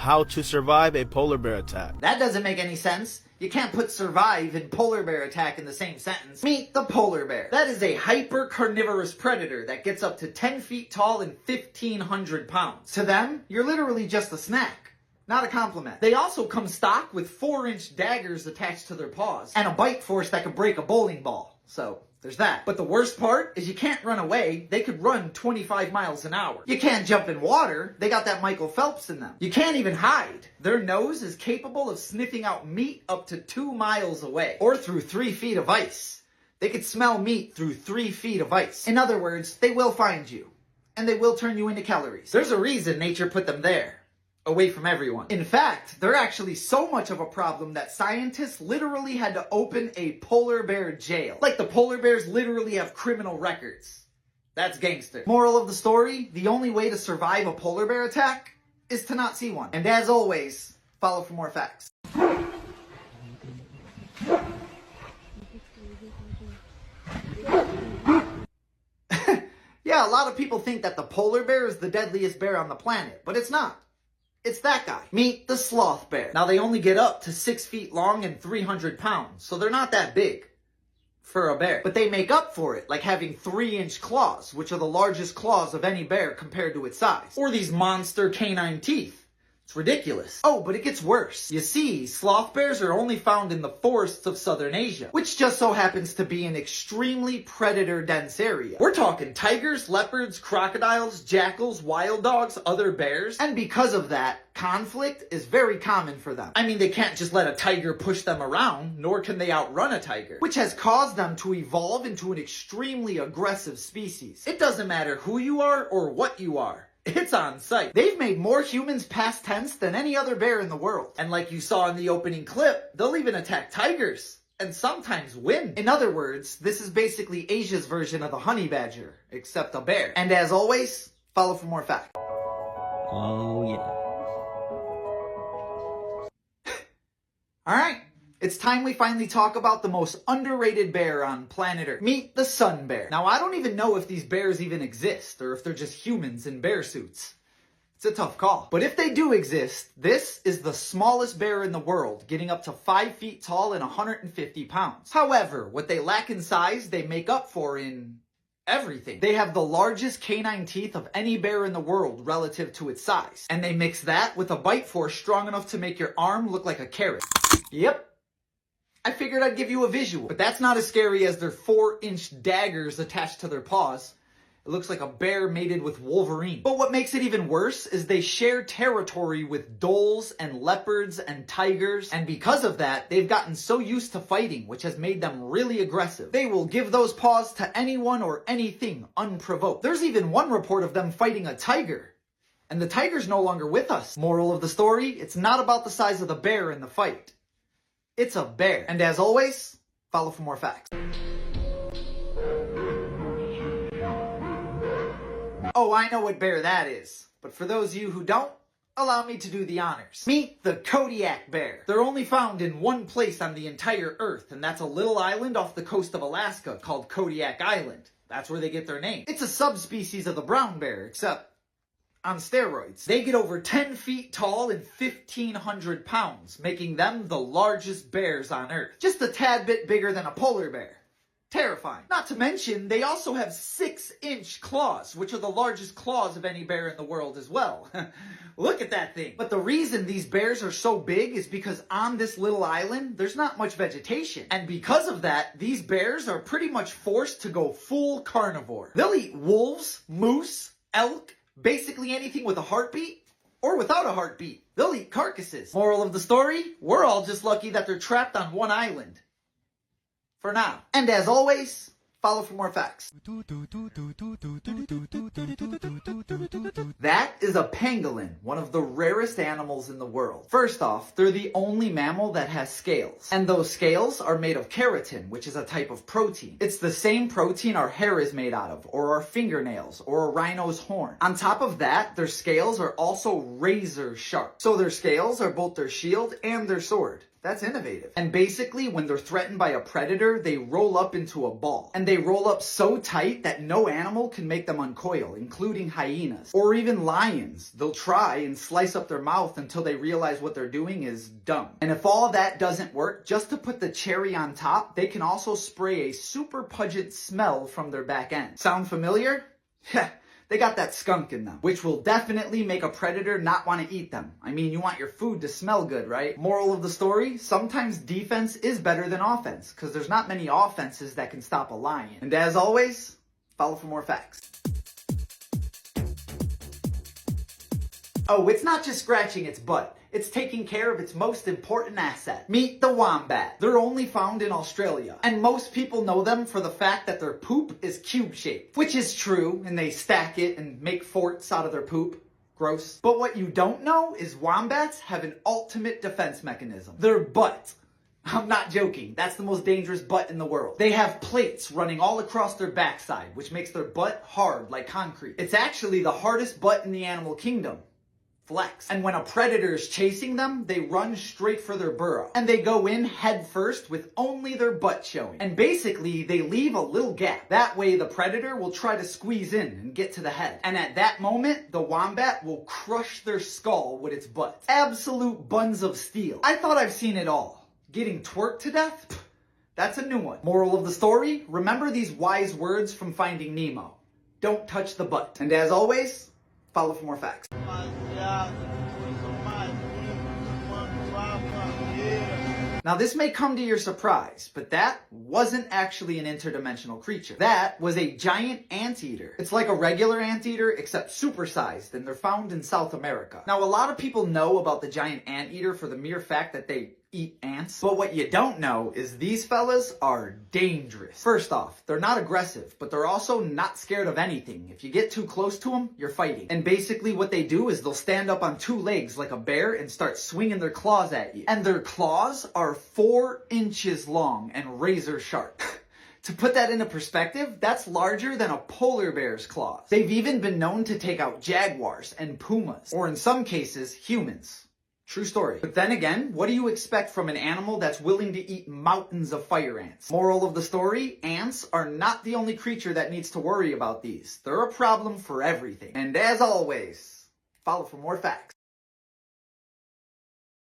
how to survive a polar bear attack. That doesn't make any sense. You can't put survive and polar bear attack in the same sentence. Meet the polar bear. That is a hyper-carnivorous predator that gets up to 10 feet tall and 1,500 pounds. To them, you're literally just a snack. Not a compliment. They also come stocked with 4-inch daggers attached to their paws and a bite force that could break a bowling ball. So, there's that. But the worst part is you can't run away. They could run 25 miles an hour. You can't jump in water. They got that Michael Phelps in them. You can't even hide. Their nose is capable of sniffing out meat up to 2 miles away or through 3 feet of ice. They could smell meat through 3 feet of ice. In other words, they will find you and they will turn you into calories. There's a reason nature put them there. Away from everyone. In fact, they're actually so much of a problem that scientists literally had to open a polar bear jail. Like the polar bears literally have criminal records. That's gangster. Moral of the story, the only way to survive a polar bear attack is to not see one. And as always, follow for more facts. Yeah, a lot of people think that the polar bear is the deadliest bear on the planet, but it's not. It's that guy. Meet the sloth bear. Now they only get up to 6 feet long and 300 pounds, so they're not that big for a bear. But they make up for it, like having 3-inch claws, which are the largest claws of any bear compared to its size. Or these monster canine teeth. It's ridiculous. Oh, but it gets worse. You see, sloth bears are only found in the forests of southern Asia, which just so happens to be an extremely predator-dense area. We're talking tigers, leopards, crocodiles, jackals, wild dogs, other bears. And because of that, conflict is very common for them. I mean, they can't just let a tiger push them around, nor can they outrun a tiger, which has caused them to evolve into an extremely aggressive species. It doesn't matter who you are or what you are. It's on sight. They've made more humans past tense than any other bear in the world. And like you saw in the opening clip, they'll even attack tigers. And sometimes win. In other words, this is basically Asia's version of the honey badger, except a bear. And as always, follow for more facts. Oh yeah. Alright, it's time we finally talk about the most underrated bear on planet Earth. Meet the sun bear. Now, I don't even know if these bears even exist, or if they're just humans in bear suits. It's a tough call. But if they do exist, this is the smallest bear in the world, getting up to 5 feet tall and 150 pounds. However, what they lack in size, they make up for in everything. They have the largest canine teeth of any bear in the world relative to its size. And they mix that with a bite force strong enough to make your arm look like a carrot. Yep. I figured I'd give you a visual, but that's not as scary as their 4-inch daggers attached to their paws. It looks like a bear mated with Wolverine. But what makes it even worse is they share territory with dholes and leopards and tigers, and because of that, they've gotten so used to fighting, which has made them really aggressive. They will give those paws to anyone or anything unprovoked. There's even one report of them fighting a tiger, and the tiger's no longer with us. Moral of the story, it's not about the size of the bear in the fight. It's a bear. And as always, follow for more facts. Oh, I know what bear that is. But for those of you who don't, allow me to do the honors. Meet the Kodiak bear. They're only found in one place on the entire Earth, and that's a little island off the coast of Alaska called Kodiak Island. That's where they get their name. It's a subspecies of the brown bear, except on steroids. They get over 10 feet tall and 1,500 pounds, making them the largest bears on Earth. Just a tad bit bigger than a polar bear. Terrifying. Not to mention, they also have 6-inch claws, which are the largest claws of any bear in the world as well. Look at that thing. But the reason these bears are so big is because on this little island, there's not much vegetation. And because of that, these bears are pretty much forced to go full carnivore. They'll eat wolves, moose, elk, basically anything with a heartbeat, or without a heartbeat. They'll eat carcasses. Moral of the story, we're all just lucky that they're trapped on one island. For now. And as always, follow for more facts. That is a pangolin, one of the rarest animals in the world. First off, they're the only mammal that has scales. And those scales are made of keratin, which is a type of protein. It's the same protein our hair is made out of, or our fingernails, or a rhino's horn. On top of that, their scales are also razor sharp. So their scales are both their shield and their sword. That's innovative. And basically, when they're threatened by a predator, they roll up into a ball. And they roll up so tight that no animal can make them uncoil, including hyenas. Or even lions. They'll try and slice up their mouth until they realize what they're doing is dumb. And if all that doesn't work, just to put the cherry on top, they can also spray a super pungent smell from their back end. Sound familiar? Heh. They got that skunk in them, which will definitely make a predator not want to eat them. I mean, you want your food to smell good, right? Moral of the story, sometimes defense is better than offense, because there's not many offenses that can stop a lion. And as always, follow for more facts. Oh, it's not just scratching its butt. It's taking care of its most important asset. Meet the wombat. They're only found in Australia. And most people know them for the fact that their poop is cube-shaped. Which is true, and they stack it and make forts out of their poop. Gross. But what you don't know is wombats have an ultimate defense mechanism. Their butt. I'm not joking. That's the most dangerous butt in the world. They have plates running all across their backside, which makes their butt hard like concrete. It's actually the hardest butt in the animal kingdom. Flex. And when a predator is chasing them, they run straight for their burrow. And they go in head first with only their butt showing. And basically, they leave a little gap. That way, the predator will try to squeeze in and get to the head. And at that moment, the wombat will crush their skull with its butt. Absolute buns of steel. I thought I've seen it all. Getting twerked to death? Pfft, that's a new one. Moral of the story, remember these wise words from Finding Nemo. Don't touch the butt. And as always, follow for more facts. Now this may come to your surprise, but that wasn't actually an interdimensional creature. That was a giant anteater. It's like a regular anteater except supersized, and they're found in South America. Now a lot of people know about the giant anteater for the mere fact that they eat ants, but what you don't know is these fellas are dangerous. First off, they're not aggressive, but they're also not scared of anything. If you get too close to them, you're fighting. And basically what they do is they'll stand up on two legs like a bear and start swinging their claws at you. And their claws are 4 inches long and razor sharp. To put that into perspective, that's larger than a polar bear's claws. They've even been known to take out jaguars and pumas, or in some cases, humans. True story. But then again, what do you expect from an animal that's willing to eat mountains of fire ants? Moral of the story, ants are not the only creature that needs to worry about these. They're a problem for everything. And as always, follow for more facts.